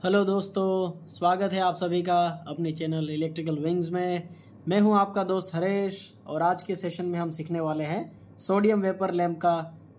Hello दोस्तों, स्वागत है आप सभी का अपने चैनल इलेक्ट्रिकल विंग्स में। मैं हूं आपका दोस्त हरेश और आज के सेशन में हम सीखने वाले हैं सोडियम वेपर लैंप का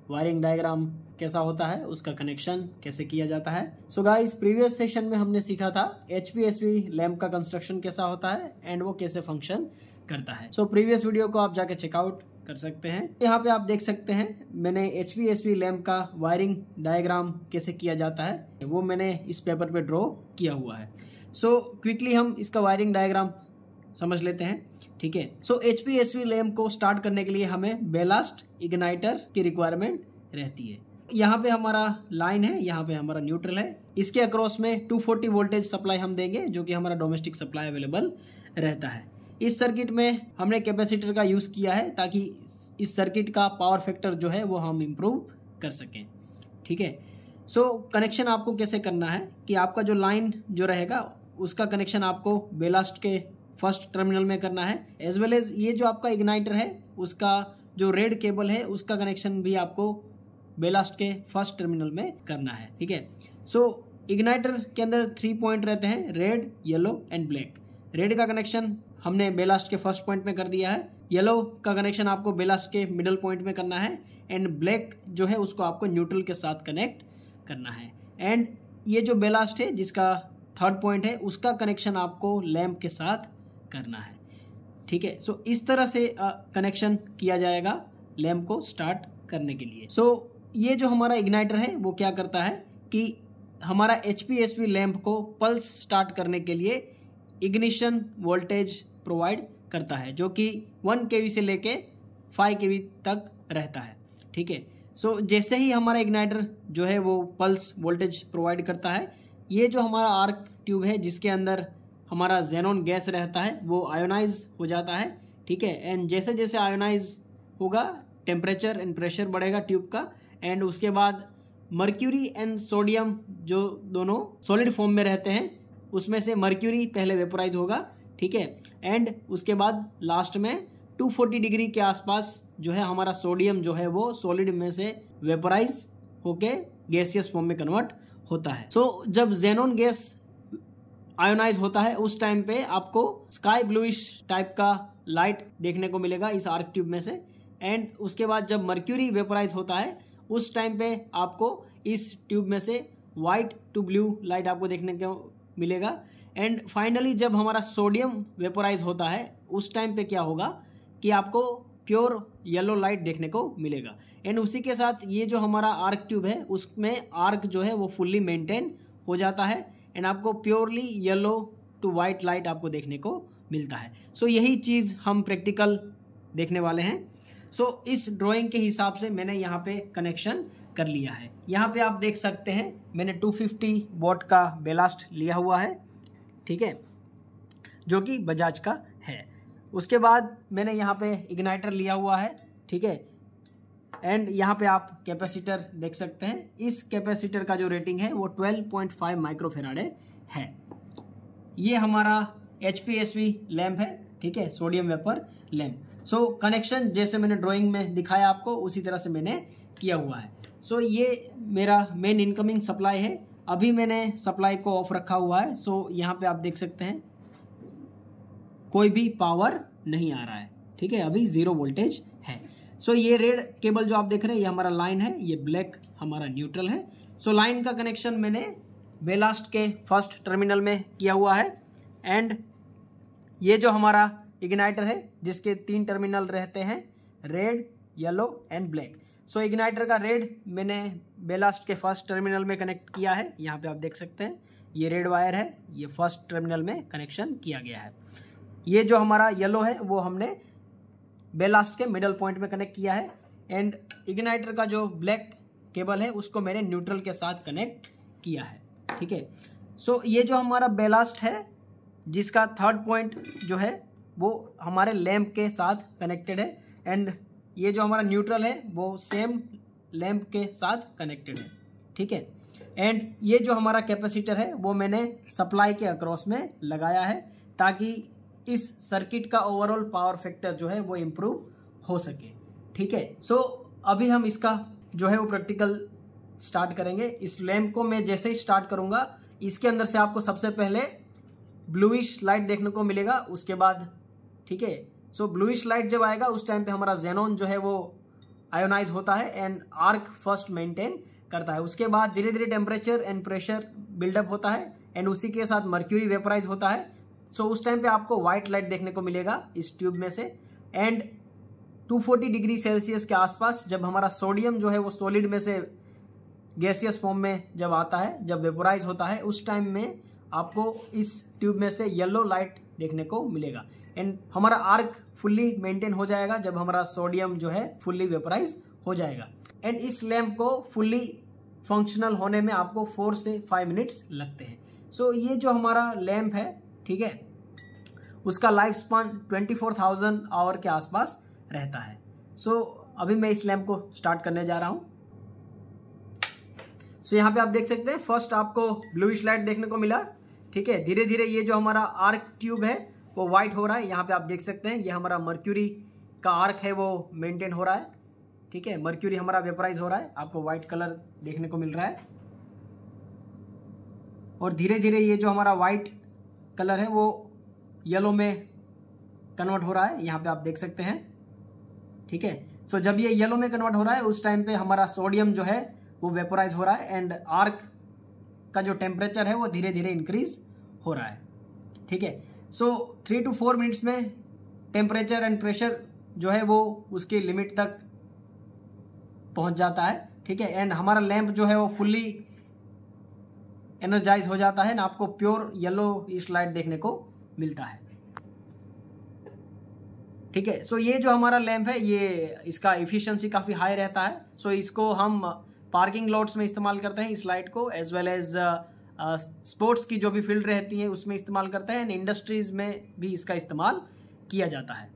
वायरिंग डायग्राम कैसा होता है, उसका कनेक्शन कैसे किया जाता है। सो गाइस, प्रीवियस सेशन में हमने सीखा था HPSV लैंप का कंस्ट्रक्शन कैसा होता है एंड वो कैसे फंक्शन करता है। सो प्रीवियस वीडियो को आप जाके चेकआउट कर सकते हैं। यहाँ पे आप देख सकते हैं मैंने HPSV लैंप का वायरिंग डायग्राम कैसे किया जाता है वो मैंने इस पेपर पे ड्रॉ किया हुआ है। सो क्विकली हम इसका वायरिंग डायग्राम समझ लेते हैं, ठीक है। सो HPSV लैंप को स्टार्ट करने के लिए हमें बेलास्ट इग्नाइटर की रिक्वायरमेंट रहती है। यहाँ पे हमारा लाइन है, यहाँ पे हमारा न्यूट्रल है। इसके अक्रॉस में 240 वोल्टेज सप्लाई हम देंगे जो कि हमारा डोमेस्टिक सप्लाई अवेलेबल रहता है। इस सर्किट में हमने कैपेसिटर का यूज़ किया है ताकि इस सर्किट का पावर फैक्टर जो है वो हम इम्प्रूव कर सकें, ठीक है। सो कनेक्शन आपको कैसे करना है कि आपका जो लाइन जो रहेगा उसका कनेक्शन आपको बेलास्ट के फर्स्ट टर्मिनल में करना है, एज वेल एज ये जो आपका इग्नाइटर है उसका जो रेड केबल है उसका कनेक्शन भी आपको बेलास्ट के फर्स्ट टर्मिनल में करना है, ठीक है। सो इग्नाइटर के अंदर 3 पॉइंट रहते हैं, red, yellow and black. Red का कनेक्शन हमने बेलास्ट के फर्स्ट पॉइंट में कर दिया है, येलो का कनेक्शन आपको बेलास्ट के मिडल पॉइंट में करना है एंड ब्लैक जो है उसको आपको न्यूट्रल के साथ कनेक्ट करना है। एंड ये जो बेलास्ट है जिसका थर्ड पॉइंट है उसका कनेक्शन आपको लैंप के साथ करना है, ठीक है। सो इस तरह से कनेक्शन किया जाएगा लैंप को स्टार्ट करने के लिए। सो ये जो हमारा इग्नाइटर है वो क्या करता है कि हमारा HPSV लैंप को पल्स स्टार्ट करने के लिए इग्निशन वोल्टेज प्रोवाइड करता है जो कि 1 kV से लेके 5 kV तक रहता है, ठीक है। सो जैसे ही हमारा इग्नाइटर जो है वो पल्स वोल्टेज प्रोवाइड करता है, ये जो हमारा आर्क ट्यूब है जिसके अंदर हमारा ज़ेनॉन गैस रहता है वो आयोनाइज हो जाता है, ठीक है। एंड जैसे जैसे आयोनाइज होगा टेम्परेचर एंड प्रेशर बढ़ेगा ट्यूब का, एंड उसके बाद मर्क्यूरी एंड सोडियम जो दोनों सॉलिड फॉर्म में रहते हैं उसमें से मर्क्यूरी पहले वेपोराइज होगा, ठीक है। एंड उसके बाद लास्ट में 240 डिग्री के आसपास जो है हमारा सोडियम जो है वो सॉलिड में से वेपोराइज होके गैसियस फॉर्म में कन्वर्ट होता है। सो जब ज़ेनॉन गैस आयोनाइज होता है उस टाइम पे आपको स्काई ब्लूइश टाइप का लाइट देखने को मिलेगा इस आर्क ट्यूब में से। एंड उसके बाद जब मर्क्यूरी वेपोराइज होता है उस टाइम पे आपको इस ट्यूब में से वाइट टू ब्लू लाइट आपको देखने को मिलेगा। एंड फाइनली जब हमारा सोडियम वेपोराइज होता है उस टाइम पे क्या होगा कि आपको प्योर येलो लाइट देखने को मिलेगा। एंड उसी के साथ ये जो हमारा आर्क ट्यूब है उसमें आर्क जो है वो फुल्ली मेंटेन हो जाता है एंड आपको purely yellow to white light आपको देखने को मिलता है। सो यही चीज़ हम प्रैक्टिकल देखने वाले हैं। सो इस ड्राइंग के हिसाब से मैंने यहाँ पे कनेक्शन कर लिया है। यहाँ पे आप देख सकते हैं मैंने 250 वॉट का बेलास्ट लिया हुआ है, ठीक है, जो कि बजाज का है। उसके बाद मैंने यहाँ पे इग्नाइटर लिया हुआ है, ठीक है। एंड यहाँ पे आप कैपेसिटर देख सकते हैं। इस कैपेसिटर का जो रेटिंग है वो 12.5 माइक्रोफेराडे है। ये हमारा HPSV लैंप है, ठीक है, सोडियम वेपर लैंप। सो कनेक्शन जैसे मैंने ड्राइंग में दिखाया आपको उसी तरह से मैंने किया हुआ है। सो ये मेरा मेन इनकमिंग सप्लाई है। अभी मैंने सप्लाई को ऑफ रखा हुआ है। सो यहाँ पे आप देख सकते हैं कोई भी पावर नहीं आ रहा है, ठीक है, अभी 0 वोल्टेज है। सो ये रेड केबल जो आप देख रहे हैं ये हमारा लाइन है, ये ब्लैक हमारा न्यूट्रल है। सो लाइन का कनेक्शन मैंने बेलास्ट के फर्स्ट टर्मिनल में किया हुआ है। एंड ये जो हमारा इग्नाइटर है जिसके 3 टर्मिनल रहते हैं, red, yellow and black. So igniter का रेड मैंने बेलास्ट के फर्स्ट टर्मिनल में कनेक्ट किया है। यहाँ पे आप देख सकते हैं ये रेड वायर है, ये फर्स्ट टर्मिनल में कनेक्शन किया गया है। ये जो हमारा येलो है वो हमने बेलास्ट के मिडल पॉइंट में कनेक्ट किया है। एंड इग्नाइटर का जो ब्लैक केबल है उसको मैंने न्यूट्रल के साथ कनेक्ट किया है, ठीक है। सो ये जो हमारा बेलास्ट है जिसका थर्ड पॉइंट जो है वो हमारे लैंप के साथ कनेक्टेड है। एंड ये जो हमारा न्यूट्रल है वो सेम लैंप के साथ कनेक्टेड है, ठीक है। एंड ये जो हमारा कैपेसिटर है वो मैंने सप्लाई के अक्रॉस में लगाया है ताकि इस सर्किट का ओवरऑल पावर फैक्टर जो है वो इम्प्रूव हो सके, ठीक है। सो अभी हम इसका जो है वो प्रैक्टिकल स्टार्ट करेंगे। इस लैंप को मैं जैसे ही स्टार्ट करूंगा इसके अंदर से आपको सबसे पहले ब्लूइश लाइट देखने को मिलेगा, उसके बाद ठीक है। सो ब्लूइश लाइट जब आएगा उस टाइम पे हमारा जेनॉन जो है वो आयोनाइज होता है एंड आर्क फर्स्ट मेंटेन करता है। उसके बाद धीरे धीरे टेम्परेचर एंड प्रेशर बिल्डअप होता है एंड उसी के साथ मर्क्यूरी वेपराइज होता है। सो उस टाइम पे आपको व्हाइट लाइट देखने को मिलेगा इस ट्यूब में से। एंड 240 डिग्री सेल्सियस के आसपास जब हमारा सोडियम जो है वो सॉलिड में से गैसियस फॉर्म में जब आता है, जब वेपोराइज होता है, उस टाइम में आपको इस ट्यूब में से येलो लाइट देखने को मिलेगा एंड हमारा आर्क फुल्ली मेंटेन हो जाएगा जब हमारा सोडियम जो है फुल्ली वेपोराइज हो जाएगा। एंड इस लैम्प को फुल्ली फंक्शनल होने में आपको 4 से 5 मिनट्स लगते हैं। सो ये जो हमारा लैम्प है, ठीक है, उसका लाइफ स्पान 24,000 आवर के आसपास रहता है। सो अभी मैं इस लैम्प को स्टार्ट करने जा रहा हूँ। सो यहाँ पे आप देख सकते हैं फर्स्ट आपको ब्लूइश लाइट देखने को मिला, ठीक है। धीरे धीरे ये जो हमारा आर्क ट्यूब है वो व्हाइट हो रहा है। यहाँ पे आप देख सकते हैं ये हमारा मर्क्यूरी का आर्क है वो मेंटेन हो रहा है, ठीक है। मर्क्यूरी हमारा वेपराइज हो रहा है, आपको व्हाइट कलर देखने को मिल रहा है और धीरे धीरे ये जो हमारा व्हाइट कलर है वो येलो में कन्वर्ट हो रहा है, यहाँ पे आप देख सकते हैं, ठीक है। सो जब ये येलो में कन्वर्ट हो रहा है उस टाइम पे हमारा सोडियम जो है वो वेपोराइज हो रहा है एंड आर्क का जो टेम्परेचर है वो धीरे धीरे इंक्रीज हो रहा है, ठीक है। सो 3 to 4 मिनट्स में टेम्परेचर एंड प्रेशर जो है वो उसके लिमिट तक पहुंच जाता है, ठीक है। एंड हमारा लैंप जो है वो फुल्ली एनर्जाइज हो जाता है ना, आपको प्योर येलो इस लाइट देखने को मिलता है, ठीक है। सो ये जो हमारा लैंप है ये इसका एफिशिएंसी काफ़ी हाई रहता है। सो इसको हम पार्किंग लॉट्स में इस्तेमाल करते हैं इस लाइट को, एज वेल एज स्पोर्ट्स की जो भी फील्ड रहती है उसमें इस्तेमाल करते हैं एंड इंडस्ट्रीज़ में भी इसका इस्तेमाल किया जाता है।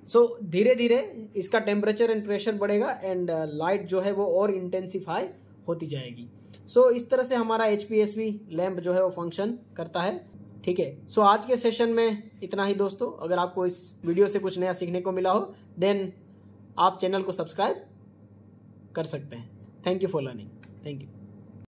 सो धीरे धीरे इसका टेम्परेचर एंड प्रेशर बढ़ेगा एंड लाइट जो है वो और इंटेंसिफाई होती जाएगी। सो इस तरह से हमारा HPSV लैंप जो है वो फंक्शन करता है, ठीक है। सो आज के सेशन में इतना ही दोस्तों। अगर आपको इस वीडियो से कुछ नया सीखने को मिला हो देन आप चैनल को सब्सक्राइब कर सकते हैं। Thank you for learning. Thank you.